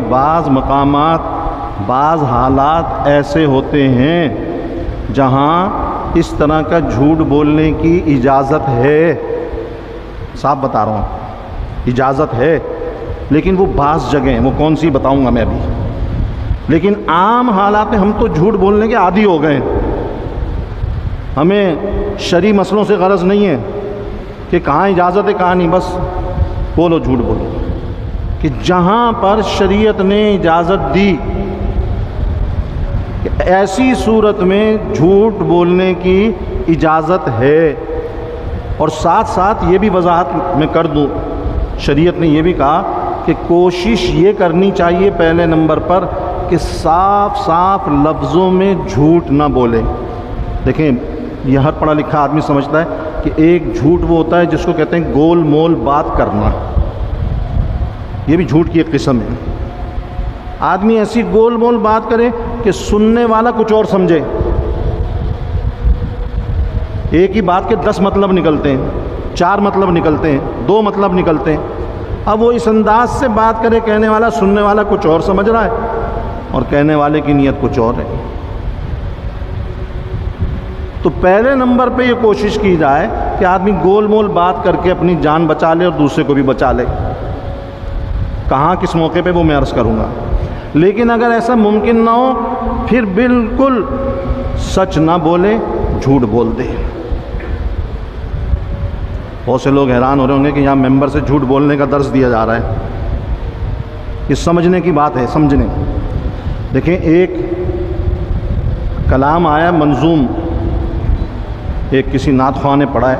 بعض مقامات بعض حالات ایسے ہوتے ہیں جہاں اس طرح کا جھوٹ بولنے کی اجازت ہے، صاحب بتا رہا ہوں اجازت ہے، لیکن وہ بعض جگہیں، وہ کون سی بتاؤں گا میں ابھی، لیکن عام حالات میں ہم تو جھوٹ بولنے کے عادی ہو گئے ہیں۔ ہمیں شرعی مسئلوں سے غرض نہیں ہے کہ کہاں اجازت ہے کہاں نہیں، بس بولو جھوٹ بولو، کہ جہاں پر شریعت نے اجازت دی کہ ایسی صورت میں جھوٹ بولنے کی اجازت ہے، اور ساتھ ساتھ یہ بھی وضاحت میں کر دوں، شریعت نے یہ بھی کہا کہ کوشش یہ کرنی چاہیے پہلے نمبر پر کہ صاف صاف لفظوں میں جھوٹ نہ بولے۔ دیکھیں یہ ہر پڑھا لکھا آدمی سمجھتا ہے کہ ایک جھوٹ وہ ہوتا ہے جس کو کہتے ہیں گول مول بات کرنا، یہ بھی جھوٹ کی ایک قسم ہے۔ آدمی ایسی گول مول بات کرے کہ سننے والا کچھ اور سمجھے، ایک ہی بات کے 10 مطلب نکلتے ہیں، 4 مطلب نکلتے ہیں، 2 مطلب نکلتے ہیں۔ اب وہ اس انداز سے بات کرے، کہنے والا سننے والا کچھ اور سمجھ رہا ہے اور کہنے والے کی نیت کچھ اور ہے۔ تو پہلے نمبر پہ یہ کوشش کی جائے کہ آدمی گول مول بات کر کے اپنی جان بچا لے اور دوسرے کو بھی بچا لے۔ کہاں کس موقع پہ وہ میں عرض کروں گا، لیکن اگر ایسا ممکن نہ ہو پھر بالکل سچ نہ بولے، جھوٹ بول دے۔ بہت سے لوگ حیران ہو رہے ہوں گے کہ یہاں ممبر سے جھوٹ بولنے کا درس دیا جا رہا ہے، یہ سمجھنے کی بات ہے، سمجھنے۔ دیکھیں ایک کلام آیا منظوم، ایک کسی نعت خواہ نے پڑھا ہے،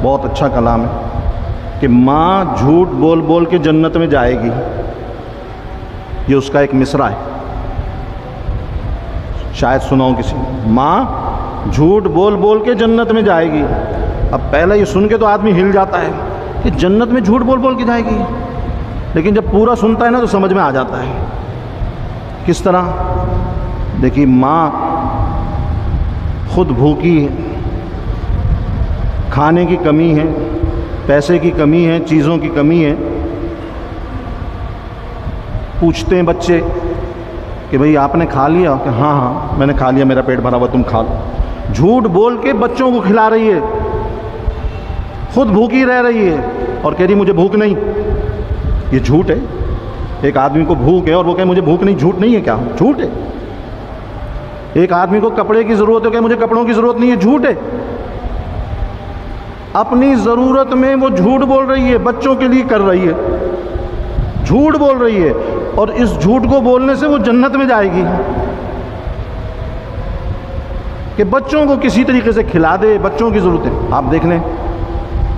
بہت اچھا کلام ہے کہ ماں جھوٹ بول بول کے جنت میں جائے گی، یہ اس کا ایک مصرع ہے، شاید سناؤں کسی نے، ماں جھوٹ بول بول کے جنت میں جائے گی۔ اب پہلے یہ سن کے تو آدمی ہل جاتا ہے کہ جنت میں جھوٹ بول بول کے جائے گی، لیکن جب پورا سنتا ہے نا تو سمجھ میں آ جاتا ہے۔ کس طرح؟ دیکھیے ماں خود بھوکی ہے، کھانے کی کمی ہے، پیسے کی کمی ہے، چیزوں کی کمی ہے، پوچھتے ہیں بچے کہ بھئی آپ نے کھا لیا؟ کہ ہاں ہاں میں نے کھا لیا، میرا پیٹ بھرا ہوا، تم کھا لو۔ جھوٹ بول کے بچوں کو کھلا رہی ہے، خود بھوکی رہ رہی ہے اور کہہ رہی مجھے بھوک نہیں۔ یہ جھوٹ ہے؟ ایک آدمی کو بھوک ہے اور وہ کہے مجھے بھوک نہیں، جھوٹ نہیں ہے کیا؟ جھوٹ ہے۔ ایک آدمی کو کپڑے کی ضرورت ہے کہ مجھے کپڑوں کی ضرورت نہیں ہے، جھوٹ ہے۔ اپنی ضرورت میں وہ جھوٹ بول رہی ہے، بچوں کے لیے کر رہی ہے، جھوٹ بول رہی ہے، اور اس جھوٹ کو بولنے سے وہ جنت میں جائے گی کہ بچوں کو کسی طریقے سے کھلا دے، بچوں کی ضرورتیں۔ آپ دیکھ لیں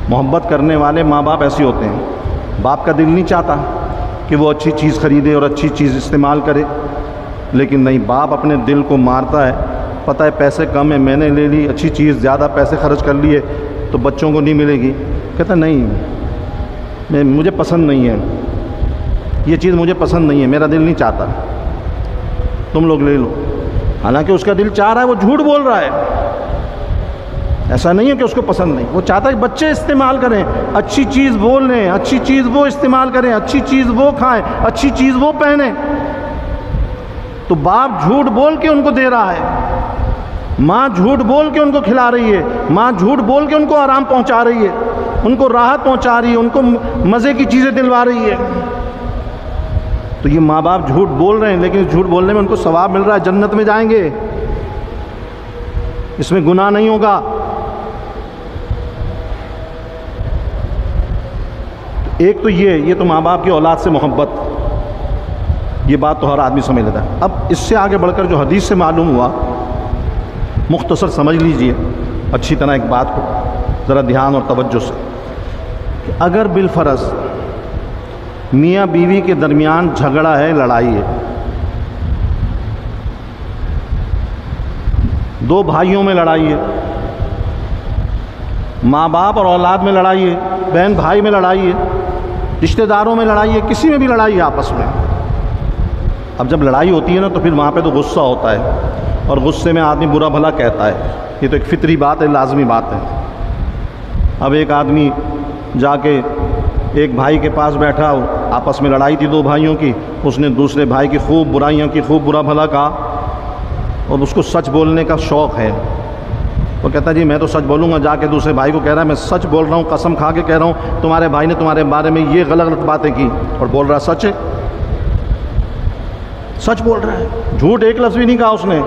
محبت کرنے والے ماں باپ ایسے ہوتے ہیں، باپ کا دل نہیں چاہتا کہ وہ اچھی چیز خریدے اور اچھی چیز استعمال کرے، لیکن نہیں، باپ اپنے دل کو مارتا ہے، پتہ ہے پیسے کم ہیں، میں نے لے لی اچھی چیز، زیادہ پیسے خرچ کر لیے تو بچوں کو نہیں ملے گی، کہتا نہیں مجھے پسند نہیں ہے یہ چیز، مجھے پسند نہیں ہے، میرا دل نہیں چاہتا، تم لوگ لے لو۔ حالانکہ اس کا دل چاہ رہا ہے، وہ جھوٹ بول رہا ہے۔ ایسا نہیں ہے کہ اس کو پسند نہیں، وہ چاہتا ہے کہ بچے استعمال کریں، اچھی چیز وہ لیں، اچھی چیز وہ استعمال کریں، اچھی چیز وہ کھائیں، اچھی چیز وہ پہنیں۔ تو باپ جھوٹ بول کے ان کو دے رہا ہے، ماں جھوٹ بول کے ان کو کھلا رہی ہے، ماں جھوٹ بول کے ان کو آرام پہنچا رہی ہے، ان کو راحت پہنچا رہی ہے، ان کو مزے کی چیزیں دلوا رہی ہے۔ تو یہ ماں باپ جھوٹ بول رہے ہیں، لیکن جھوٹ بولنے میں ان کو ثواب مل رہا ہے، جنت میں جائیں گے، اس میں گناہ نہیں ہوگا۔ ایک تو یہ تو ماں باپ کی اولاد سے محبت، یہ بات تو ہر آدمی سمجھ لیتا ہے۔ اب اس سے آگے بڑھ کر جو حدیث سے معلوم ہوا، مختصر سمجھ لیجئے اچھی طرح ایک بات کو ذرا دھیان اور توجہ سے، کہ اگر بالفرض میاں بیوی کے درمیان جھگڑا ہے، لڑائی ہے، دو بھائیوں میں لڑائی ہے، ماں باپ اور اولاد میں لڑائی ہے، بہن بھائی میں لڑائی ہے، رشتہ داروں میں لڑائی ہے، کسی میں بھی لڑائی ہے آپس میں۔ اب جب لڑائی ہوتی ہے نا تو پھر وہاں پہ تو غصہ ہوتا ہے، اور غصے میں آدمی برا بھلا کہتا ہے، یہ تو ایک فطری بات ہے، لازمی بات ہے۔ اب ایک آدمی جا کے ایک بھائی کے پاس بیٹھا، آپس میں لڑائی تھی دو بھائیوں کی، اس نے دوسرے بھائی کی خوب برائیاں کی، خوب برا بھلا کہا، اور اس کو سچ بولنے کا شوق ہے۔ وہ کہتا جی میں تو سچ بولوں گا، جا کے دوسرے بھائی کو کہہ رہا ہے میں سچ بول رہا ہوں، قسم کھا کے کہہ رہا ہوں تمہارے بھائی نے تمہارے بارے میں یہ غلط غلط باتیں کی، اور بول رہا سچ ہے، سچ بول رہا ہے، جھوٹ ایک لفظ بھی نہیں کہا اس نے۔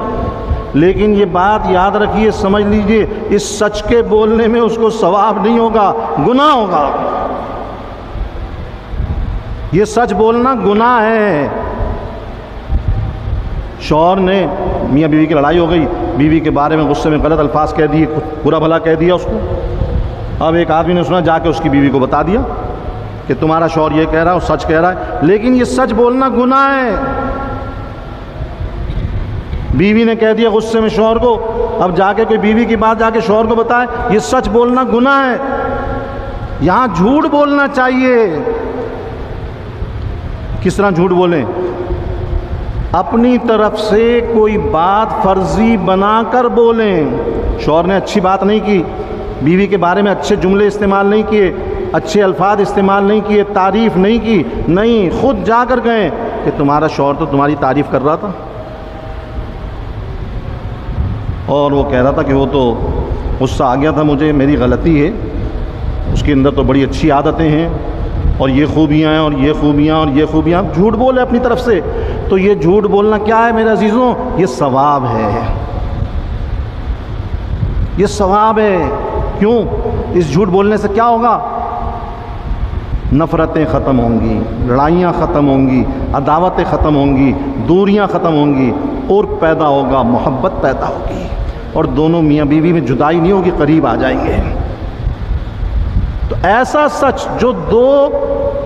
لیکن یہ بات یاد رکھیے، سمجھ لیجئے، اس سچ کے بولنے میں اس کو ثواب نہیں ہوگا، گناہ ہوگا۔ یہ سچ بولنا گناہ ہے۔ شوہر نے، میاں بیوی کی لڑائی ہو گئی، بیوی کے بارے میں غصے میں غلط الفاظ کہہ دیے، برا بھلا کہہ دیا اس کو۔ اب ایک آدمی نے سنا، جا کے اس کی بیوی کو بتا دیا کہ تمہارا شوہر یہ کہہ رہا ہے اور سچ کہہ رہا ہے، لیکن یہ سچ بولنا گناہ ہے۔ بیوی نے کہہ دیا غصے میں شوہر کو، اب جا کے کوئی بیوی کی بات جا کے شوہر کو بتائے، یہ سچ بولنا گناہ ہے۔ یہاں جھوٹ بولنا چاہیے۔ کس طرح جھوٹ بولیں؟ اپنی طرف سے کوئی بات فرضی بنا کر بولیں۔ شوہر نے اچھی بات نہیں کی، بیوی کے بارے میں اچھے جملے استعمال نہیں کیے، اچھے الفاظ استعمال نہیں کیے، تعریف نہیں کی، نہیں، خود جا کر گئے کہ تمہارا شوہر تو تمہاری تعریف کر رہا تھا، اور وہ کہہ رہا تھا کہ وہ تو غصہ آ گیا تھا مجھے، میری غلطی ہے، اس کے اندر تو بڑی اچھی عادتیں ہیں اور یہ خوبیاں ہیں اور یہ خوبیاں اور یہ خوبیاں۔ جھوٹ بولے اپنی طرف سے، تو یہ جھوٹ بولنا کیا ہے میرے عزیزوں؟ یہ ثواب ہے، یہ ثواب ہے۔ کیوں؟ اس جھوٹ بولنے سے کیا ہوگا؟ نفرتیں ختم ہوں گی، لڑائیاں ختم ہوں گی، عداوتیں ختم ہوں گی، دوریاں ختم ہوں گی، اور پیدا ہوگا محبت پیدا ہوگی، اور دونوں میاں بیوی میں جدائی نہیں ہوگی، قریب آ جائیں گے۔ تو ایسا سچ جو دو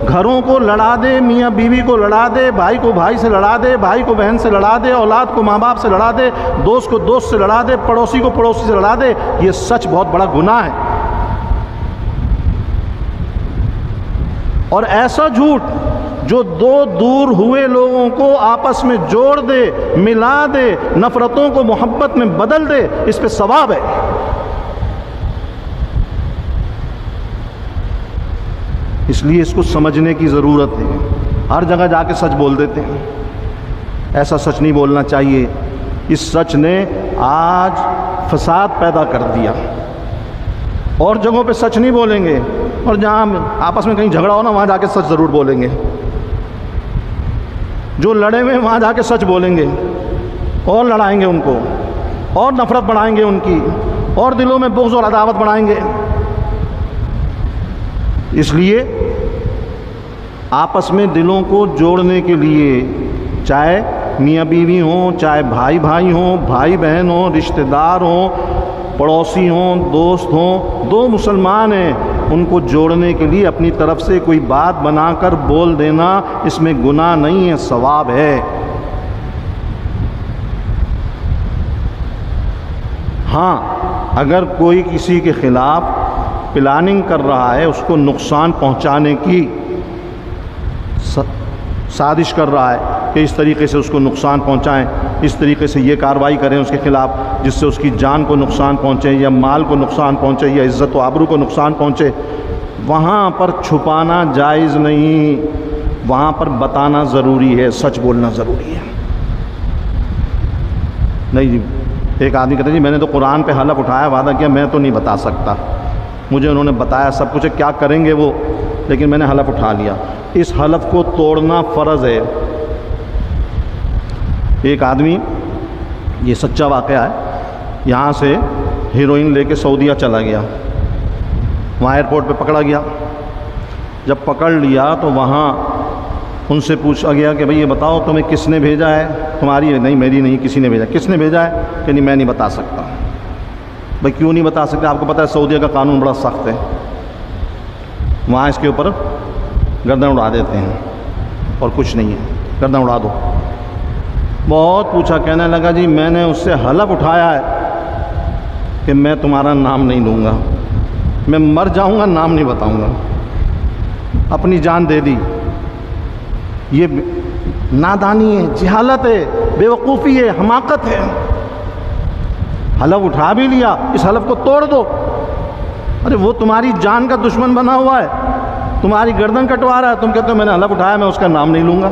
گھروں کو لڑا دے، میاں بیوی کو لڑا دے، بھائی کو بھائی سے لڑا دے، بھائی کو بہن سے لڑا دے، اولاد کو ماں باپ سے لڑا دے، دوست کو دوست سے لڑا دے، پڑوسی کو پڑوسی سے لڑا دے، یہ سچ بہت بڑا گناہ ہے۔ اور ایسا جھوٹ جو دو دور ہوئے لوگوں کو آپس میں جوڑ دے، ملا دے، نفرتوں کو محبت میں بدل دے، اس پہ ثواب ہے۔ اس لیے اس کو سمجھنے کی ضرورت ہے۔ ہر جگہ جا کے سچ بول دیتے ہیں، ایسا سچ نہیں بولنا چاہیے۔ اس سچ نے آج فساد پیدا کر دیا۔ اور جگہوں پہ سچ نہیں بولیں گے، اور جہاں آپس میں کہیں جھگڑا ہو نا، وہاں جا کے سچ ضرور بولیں گے۔ جو لڑے ہوئے وہاں جا کے سچ بولیں گے، اور لڑائیں گے ان کو، اور نفرت بڑھائیں گے ان کی، اور دلوں میں بغض اور عداوت بڑھائیں گے۔ اس لیے آپس میں دلوں کو جوڑنے کے لیے، چاہے میاں بیوی ہوں، چاہے بھائی بھائی ہوں، بھائی بہن ہوں، رشتہ دار ہوں، پڑوسی ہوں، دوست ہوں، دو مسلمان ہیں، ان کو جوڑنے کے لیے اپنی طرف سے کوئی بات بنا کر بول دینا، اس میں گناہ نہیں ہے، ثواب ہے۔ ہاں، اگر کوئی کسی کے خلاف پلاننگ کر رہا ہے، اس کو نقصان پہنچانے کی سازش کر رہا ہے کہ اس طریقے سے اس کو نقصان پہنچائیں، اس طریقے سے یہ کارروائی کریں اس کے خلاف جس سے اس کی جان کو نقصان پہنچے، یا مال کو نقصان پہنچے، یا عزت و آبرو کو نقصان پہنچے، وہاں پر چھپانا جائز نہیں، وہاں پر بتانا ضروری ہے، سچ بولنا ضروری ہے۔ نہیں جی، ایک آدمی کہتا ہے جی میں نے تو قرآن پہ حلف اٹھایا، وعدہ کیا، میں تو نہیں بتا سکتا، مجھے انہوں نے بتایا سب کچھ کیا کریں گے وہ، لیکن میں نے حلف اٹھا لیا۔ اس حلف کو توڑنا فرض ہے۔ ایک آدمی، یہ سچا واقعہ ہے، یہاں سے ہیروئن لے کے سعودیہ چلا گیا، وہاں ایئرپورٹ پہ پکڑا گیا۔ جب پکڑ لیا تو وہاں ان سے پوچھا گیا کہ بھئی یہ بتاؤ تمہیں کس نے بھیجا ہے، تمہاری؟ نہیں میری نہیں، کسی نے بھیجا۔ کس نے بھیجا ہے؟ کہ نہیں میں نہیں بتا سکتا۔ بھئی کیوں نہیں بتا سکتے؟ آپ کو پتہ ہے سعودیہ کا قانون بڑا سخت ہے، وہاں اس کے اوپر گردن اڑا دیتے ہیں، اور کچھ نہیں ہے، گردن اڑا دو۔ بہت پوچھا، کہنے لگا جی میں نے اس سے حلف اٹھایا ہے کہ میں تمہارا نام نہیں لوں گا، میں مر جاؤں گا نام نہیں بتاؤں گا، اپنی جان دے دی۔ یہ نادانی ہے، جہالت ہے، بے وقوفی ہے، حماقت ہے۔ حلف اٹھا بھی لیا، اس حلف کو توڑ دو۔ ارے وہ تمہاری جان کا دشمن بنا ہوا ہے، تمہاری گردن کٹوا رہا ہے، تم کہتے ہو میں نے حلف اٹھایا، میں اس کا نام نہیں لوں گا۔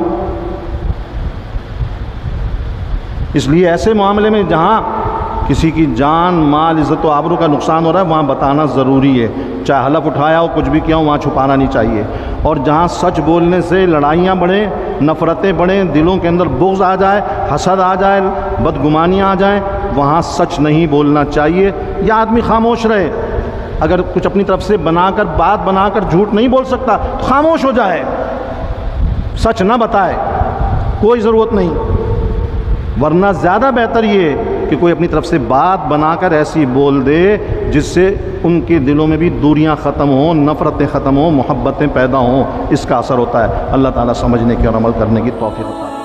اس لیے ایسے معاملے میں جہاں کسی کی جان مال عزت و آبرو کا نقصان ہو رہا ہے وہاں بتانا ضروری ہے، چاہے حلف اٹھایا ہو کچھ بھی کیا ہو، وہاں چھپانا نہیں چاہیے۔ اور جہاں سچ بولنے سے لڑائیاں بڑھیں، نفرتیں بڑھیں، دلوں کے اندر بغض آ جائے، حسد آ جائے، بدگمانیاں آ جائیں، وہاں سچ نہیں بولنا چاہیے، یا آدمی خاموش رہے۔ اگر کچھ اپنی طرف سے بات بنا کر جھوٹ نہیں بول سکتا تو خاموش ہو جائے، سچ نہ بتائے، کوئی ضرورت نہیں۔ ورنہ زیادہ بہتر یہ کہ کوئی اپنی طرف سے بات بنا کر ایسی بول دے جس سے ان کے دلوں میں بھی دوریاں ختم ہوں، نفرتیں ختم ہوں، محبتیں پیدا ہوں، اس کا اثر ہوتا ہے۔ اللہ تعالیٰ سمجھنے کی اور عمل کرنے کی توفیق عطا فرمائے۔